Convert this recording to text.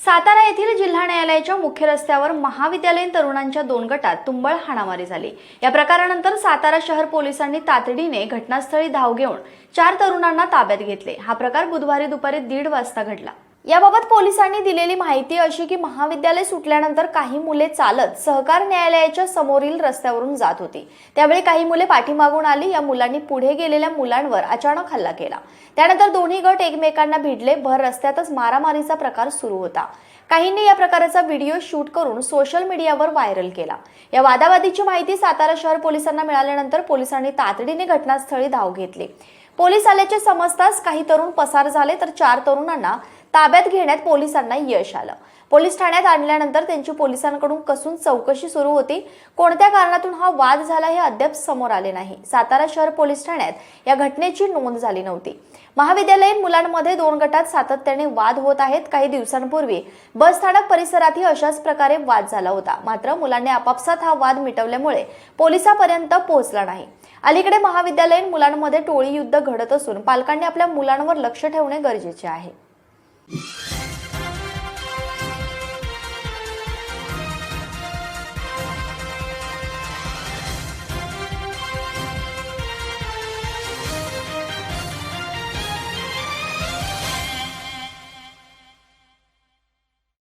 सातारा येथील जिल्हा न्यायालयाच्या मुख्य रस्त्यावर महाविद्यालयीन तरुणांच्या 2 गटात तुंबळ हाणामारी झाली। या प्रकारानंतर सातारा शहर पोलिसांनी तातडीने घटनास्थळी धाव घेऊन 4 तरुणांना ताब्यात घेतले। हा प्रकार बुधवारी दुपारी 1:30 वाजता घडला। याबाबत पोलिसांनी दिलेली माहिती अशी की महाविद्यालय सुटल्यानंतर काही मुले चालत सहकार न्यायालयाच्या समोरील रस्त्यावरून जात होती। त्यावेळी काही मुले पाठीमागून आली। या मुलांनी पुढे गेलेल्या मुलांवर अचानक हल्ला केला। त्यानंतर दोन्ही गट एकमेकांना भिडले। भर रस्त्यातच मारामारीचा प्रकार सुरू होता। काहींनी या प्रकाराचा व्हिडिओ शूट करून सोशल मीडियावर व्हायरल केला। या वादावादीची माहिती सातारा शहर पोलिसांना मिळाल्यानंतर पोलिसांनी तातडीने घटनास्थळी धाव घेतली। पोलीस आल्याचे समजताच काही तरुण पसार झाले, तर 4 तरुणांना ताब्यात घेण्यात पोलिसांना यश आलं। पोलीस ठाण्यात आणल्यानंतर त्यांची पोलिसांकडून कसून चौकशी सुरू होती। कोणत्या कारणातून हा वाद झाला हे अद्याप समोर आले नाही। सातारा शहर पोलीस ठाण्यात या घटनेची नोंद झाली नव्हती। महाविद्यालयीन मुलांमध्ये 2 गटात सातत्याने वाद होत आहेत। काही दिवसांपूर्वी बस स्थानक परिसरातही अशाच प्रकारे वाद झाला होता। मात्र मुलांनी आपापसात हा वाद मिटवल्यामुळे पोलिसांपर्यंत पोहोचला नाही। अलीकडे महाविद्यालयीन मुलांमध्ये टोळी युद्ध घडत असून पालकांनी आपल्या मुलांवर लक्ष ठेवणे गरजेचे आहे।